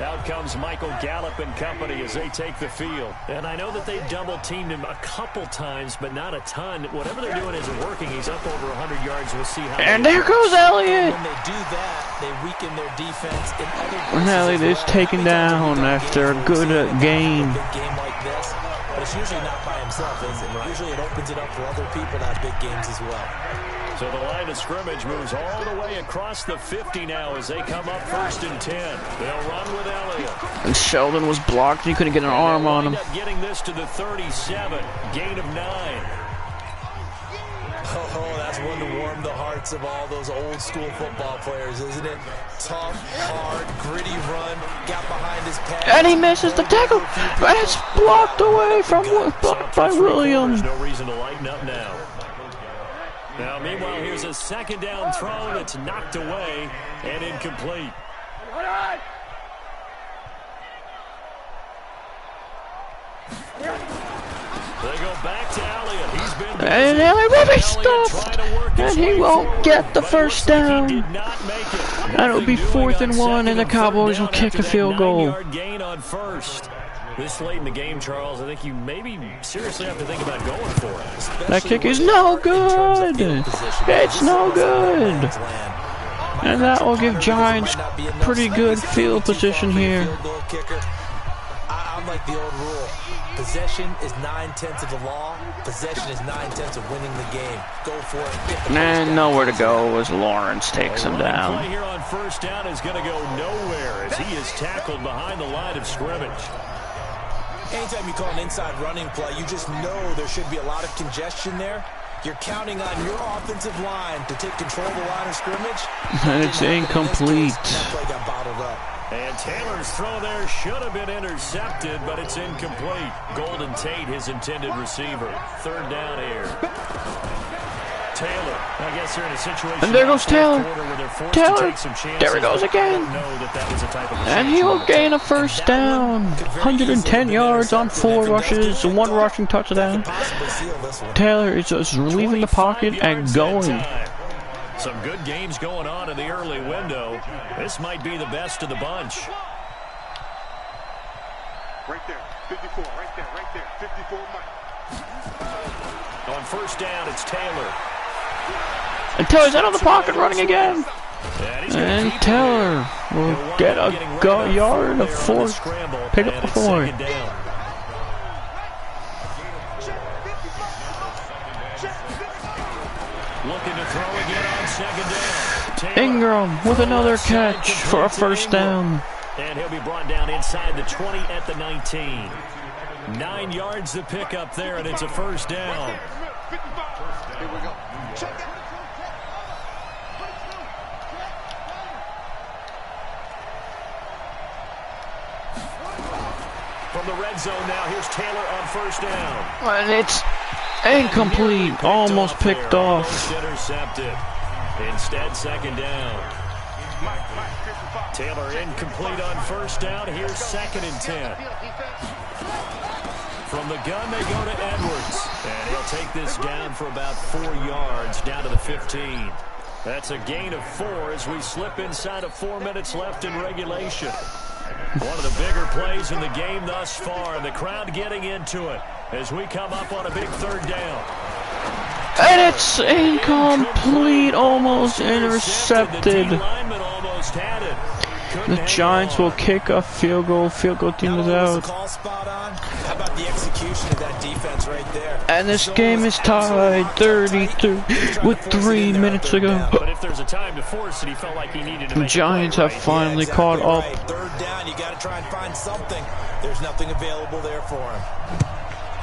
Out comes Michael Gallup and company as they take the field. And I know that they double-teamed him a couple times, but not a ton. Whatever they're doing isn't working. He's up over 100 yards. We'll see how. And there goes Elliott. When they do that, they weaken their defense in other places. And Elliott is taken down after a good game. Big game like this, but it's usually not by himself, is it? Usually it opens it up for other people to have big games as well. So the line of scrimmage moves all the way across the 50 now as they come up 1st and 10. They'll run with Elliott. And Sheldon was blocked. He couldn't get an arm on him. Getting this to the 37. Gain of 9. Oh, that's one to warm the hearts of all those old school football players, isn't it? Tough, hard, gritty run. Got behind his pad. And he misses the tackle. And it's blocked away from by Williams. No reason to lighten up now. Now, meanwhile, here's a 2nd down throw that's knocked away and incomplete. They go back to Elliott. He's been And Elliott will be stuffed, and he won't get the first down. That'll be 4th and 1, and the Cowboys will kick a field goal. 9-yard gain on first. This late in the game, Charles, I think you maybe seriously have to think about going for it. That kick is no good. It's no good. And that will give Giants pretty good field position here. I'm like the old rule. Possession is 9/10 of the law. Possession is 9/10 of winning the game. Go for it. And nowhere to go as Lawrence takes him Play down. here on first down is going to go nowhere as he is tackled behind the line of scrimmage. Anytime you call an inside running play, you just know there should be a lot of congestion there. You're counting on your offensive line to take control of the line of scrimmage. And it's incomplete. That play got bottled up. And Taylor's throw there should have been intercepted, but it's incomplete. Golden Tate, his intended receiver. 3rd down here. Taylor, I guess they're in a situation. And there goes Taylor. Taylor, there he goes again. And he will gain a first down. 110 yards on 4 rushes, 1 rushing touchdown. Taylor is just leaving the pocket and going. Some good games going on in the early window. This might be the best of the bunch. Right there, 54, right there, 54 Mike. On first down, it's Taylor. And Taylor's out of the pocket running again. And Taylor will get a yard of 4. Pick up the 4. Looking to throw again on 2nd down. Ingram with another catch for a first down. And he'll be brought down inside the 20 at the 19. 9 yards to pick up there, and it's a first down. Here we go. Check it. From the red zone now, here's Taylor on first down. And it's incomplete, almost picked off. Intercepted. Instead, 2nd down. Taylor incomplete on first down. Here's 2nd and 10. From the gun, they go to Edwards. And he'll take this down for about 4 yards, down to the 15. That's a gain of 4 as we slip inside of 4 minutes left in regulation. One of the bigger plays in the game thus far, and the crowd getting into it as we come up on a big 3rd down. And it's incomplete, almost intercepted. The Giants will kick a field goal. Field goal team is out. How about the execution of that defense right there? And this game is tied 33 with 3 minutes to go. But if there's a time to force it, he felt like he needed to The make Giants have finally caught up. 3rd down, you got to try and find something. There's nothing available there for him.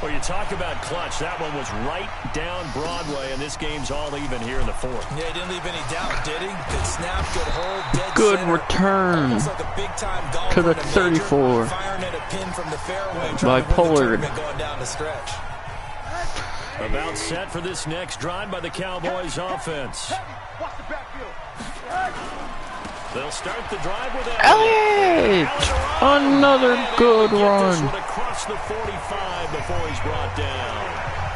Well, you talk about clutch. That one was right down Broadway, and this game's all even here in the 4th. Yeah, he didn't leave any doubt, did he? Good snap, good hold, dead Good center. return Almost like a big-time golfer to the in a major, 34 firing at a pin from the fairway, by trying to win the Pollard. tournament going down the stretch. About set for this next drive by the Cowboys offense. Watch the backfield. They'll start the drive with Elliott! Another good run. Across the 45 before he's brought down.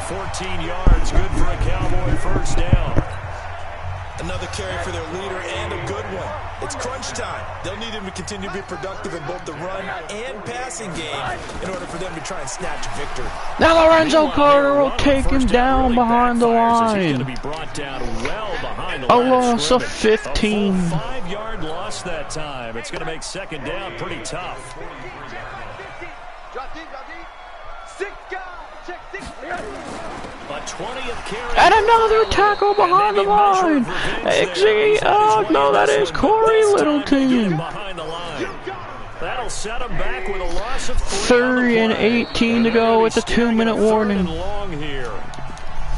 14 yards, good for a Cowboy first down. Another carry for their leader and a good one. It's crunch time. They'll need him to continue to be productive in both the run and passing game in order for them to try and snatch a victory. Now Lorenzo Carter will take him down behind the line. A loss of 15. 5-yard loss that time. It's going to make 2nd down pretty tough. Drop deep, 6 guys. Check 6. A 20th carry. And another tackle behind the line. Oh, no, that is Corey Littleton. Behind the line. That'll set him back with a loss of 3 and 18 to go with the 2-minute warning. Long here.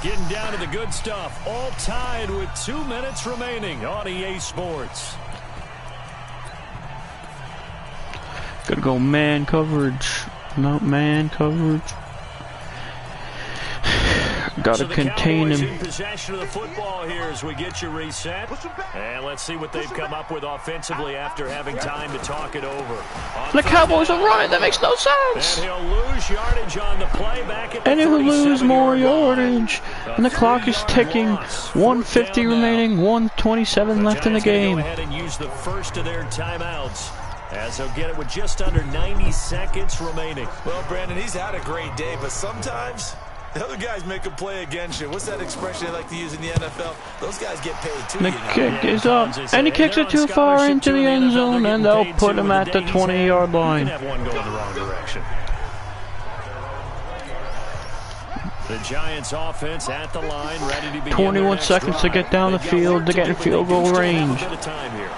Getting down to the good stuff. All tied with 2 minutes remaining on EA Sports. Gotta go man coverage. Not man coverage. Gotta So the contain Cowboys him. in possession of the football here as we get you reset. And let's see what they've come up with offensively after having time to talk it over. The Cowboys are running. That makes no And sense. he'll lose yardage on the play back at the And he'll lose more 37-yard line. yardage. And the clock is ticking. 150 remaining. 127 left in the Giants gonna game. Go ahead and use the first of their timeouts as they'll get it with just under 90 seconds remaining. Well, Brandon, he's had a great day, but sometimes the other guys make a play against you. What's that expression they like to use in the NFL? Those guys get paid too, The you know. kick is up, and he kicks it too far into the end zone, and they'll put him at the 20-yard line. Have one go in the wrong direction. The Giants offense at the line, ready to begin 21 their next seconds to drive. get down the They've got field work to get in do, but field they do goal still have a range. bit of time here.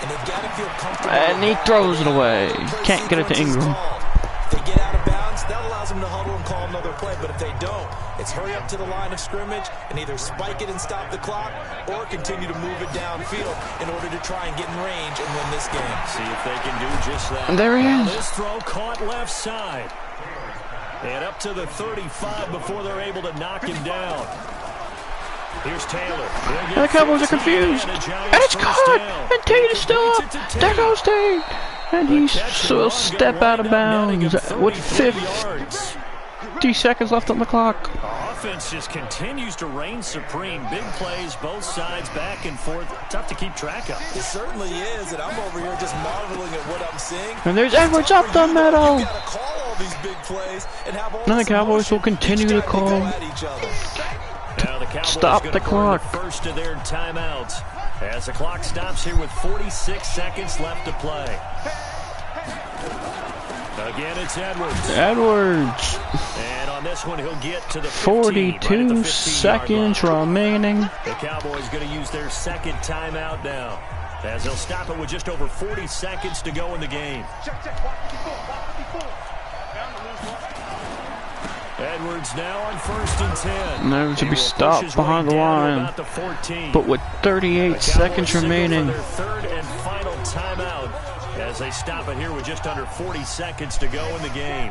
And they've got to feel comfortable. And he throws it away. Can't get it to Ingram. If they get out of bounds, that allows them to huddle and call another play. But if they don't, it's hurry up to the line of scrimmage and either spike it and stop the clock or continue to move it downfield in order to try and get in range and win this game. See if they can do just that. And there he Now is. this throw caught left side. And up to the 35 before they're able to knock him down. Here's Taylor. And the Cowboys are confused. And it's caught. And Tate is still up. There goes Tate. And he'll step out of bounds with 50 seconds left on the clock. Offense just continues to reign supreme. Big plays, both sides, back and forth. Tough to keep track of. It certainly is, and I'm over here just marveling at what I'm seeing. And there's Edwards up the middle. You gotta call all these big plays and have all Now the this Cowboys will emotion continue each to time they go call. at each other. Now the Cowboys Stop gonna the burn clock. First of their timeouts as the clock stops here with 46 seconds left to play. Again, it's Edwards. Edwards. And on this one, he'll get to the 15, right at the 42 15-yard seconds line. remaining. The Cowboys going to use their second timeout now, as they'll stop it with just over 40 seconds to go in the game. Edwards now on 1st and 10. And there to be stopped behind the line. But with 38 seconds remaining. Their third and final timeout as they stop it here with just under 40 seconds to go in the game.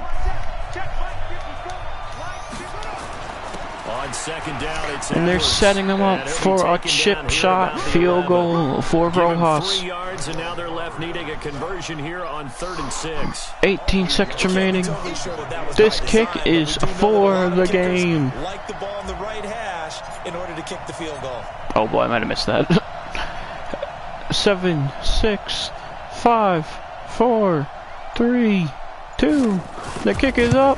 On second down, it's And they're Edwards. setting them up And he'll be for a taken chip down here shot about the field 11. goal for Give him Rojas. 3 yards, and now they're left needing a conversion here on 3rd and 6. 18 seconds remaining. Totally sure that was This by kick design, is but we do know for that a lot of the kickers game. like the ball on the right hash in order to kick the field goal. Oh boy, I might have missed that. 7, 6, 5, 4, 3, 2. The kick is up.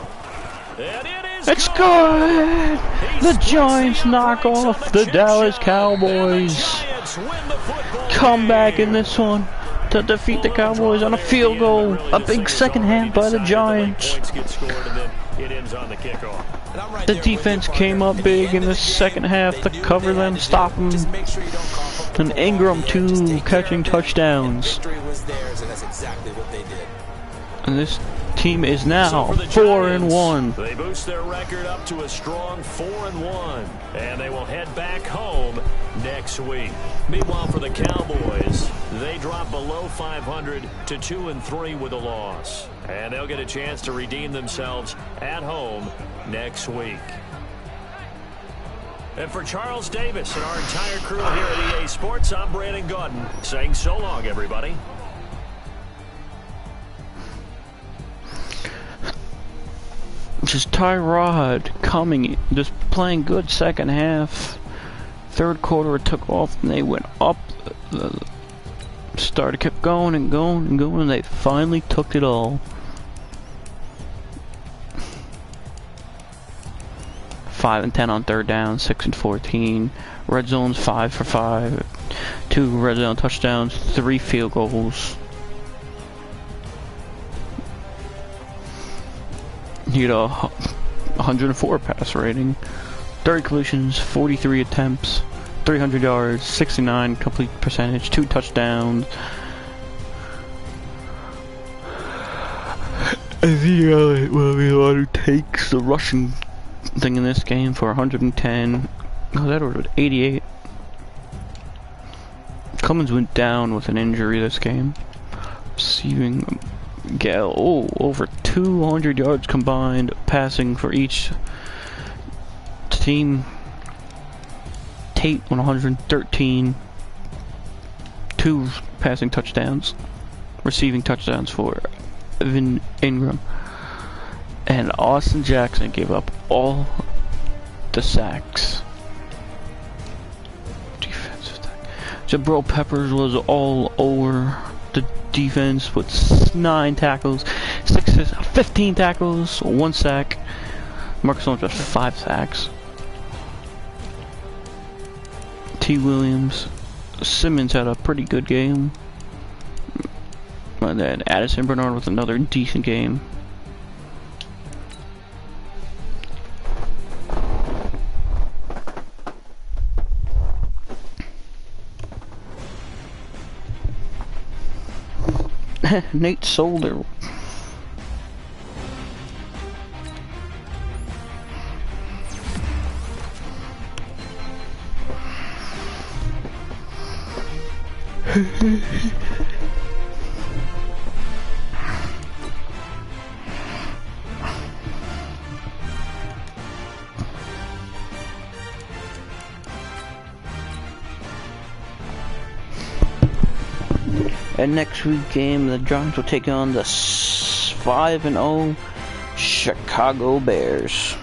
And it is It's good. good. The Giants knock Points on off the chip Dallas shot. Cowboys. And the Giants win the football Come back game. in this one to defeat the Cowboys on a field goal. A big second half by the Giants. Points get scored, and then it ends on the kickoff. And I'm right The there with you, defense partner. came up At big end in of the game, second half to they knew cover what they them, had to stop do. them. Just make sure you don't cough up the And football. Ingram Yeah, just too, take care catching of it. touchdowns. Victory was theirs, and that's exactly what they did. And this team is So now for the 4-1. Giants, they boost their record up to a strong 4-1, and they will head back home next week. Meanwhile, for the Cowboys, they drop below 500 to 2-3 with a loss, and they'll get a chance to redeem themselves at home next week. And for Charles Davis and our entire crew here at EA Sports, I'm Brandon Gaudin saying so long, everybody. Just Tyrod coming, just playing good second half. Third quarter it took off and they went up. The started kept going and going and going, and they finally took it all. 5 and 10 on third down, 6 and 14. Red zone's 5 for 5. 2 red zone touchdowns, 3 field goals. He had a 104 pass rating, 30 completions, 43 attempts, 300 yards, 69 complete percentage, 2 touchdowns. I think Will takes the rushing thing in this game for 110. Oh, that was 88. Cummins went down with an injury this game. Receiving over 200 yards combined passing for each team. Tate 113. 2 passing touchdowns. Receiving touchdowns for Evan Ingram. And Austin Jackson gave up all the sacks. Defensive sack. Jabril Peppers was all over the defense with 9 tackles, 15 tackles, 1 sack. Marcus Owens with 5 sacks. T. Williams. Simmons had a pretty good game. And then Addison Bernard with another decent game. Nate Solder. And next week's game, the Giants will take on the 5-0 Chicago Bears.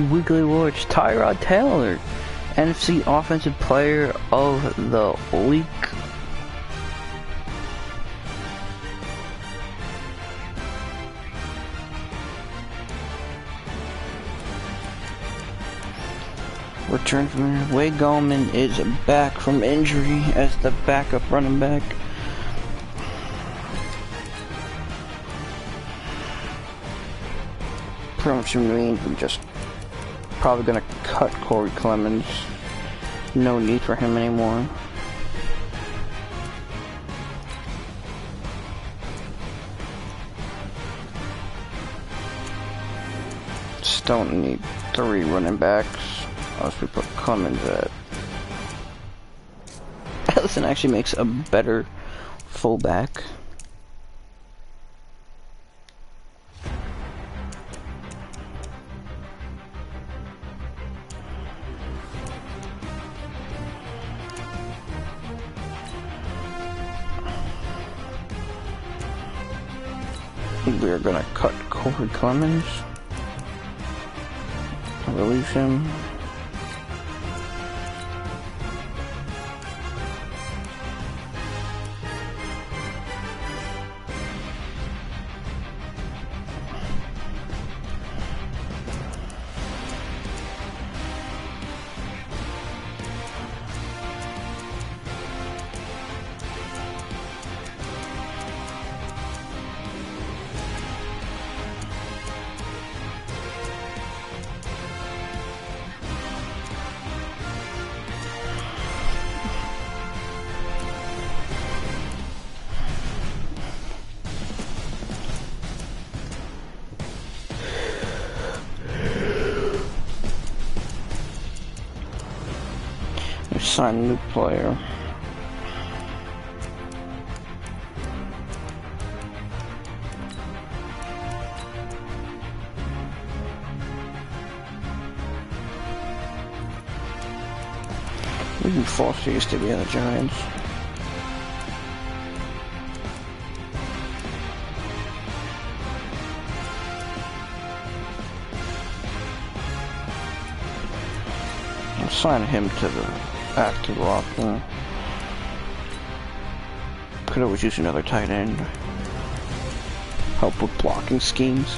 Weekly Awards, Tyrod Taylor, NFC Offensive Player of the Week. Return from Wade Gallman is back from injury as the backup running back. Pretty much means we just probably gonna cut Corey Clemens. No need for him anymore. Just don't need 3 running backs. Unless we put Clemens at. Ellison actually makes a better fullback. We are gonna cut Corey Clemens, release him. Sign a new player. Even Foster used to be on the Giants. I'll sign him to the active roster. Could always use another tight end. Help with blocking schemes.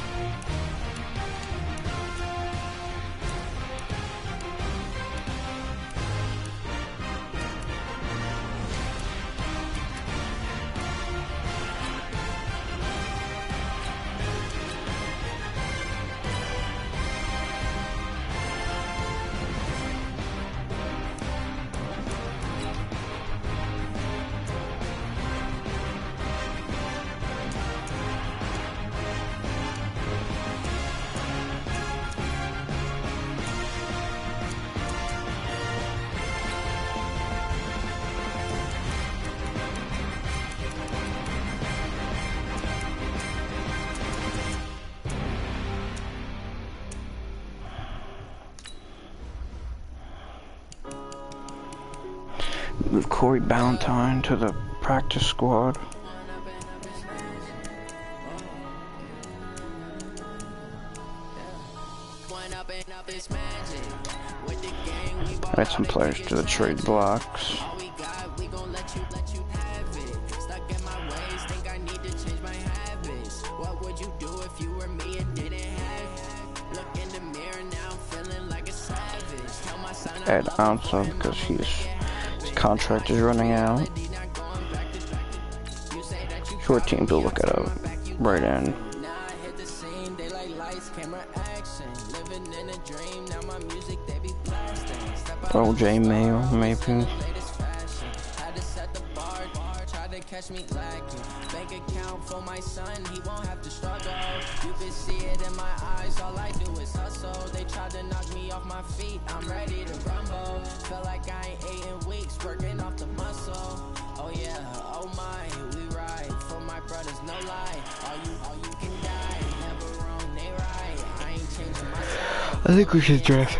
Move Corey Ballantyne to the practice squad. Add some players to the trade blocks. Add Ansah because his contract is running out. Short team to look at a right end. OJ Mayo, maybe. Catch me lacking. Bank account for my son, he won't have to struggle. You can see it in my eyes, all I do is hustle. They tried to knock me off my feet, I'm ready to rumble. Feel like I ain't ate in weeks, working off the muscle. Oh yeah, oh my, we ride for my brothers, no lie. All you can die, never wrong, they right. I ain't changing my side. I think we should draft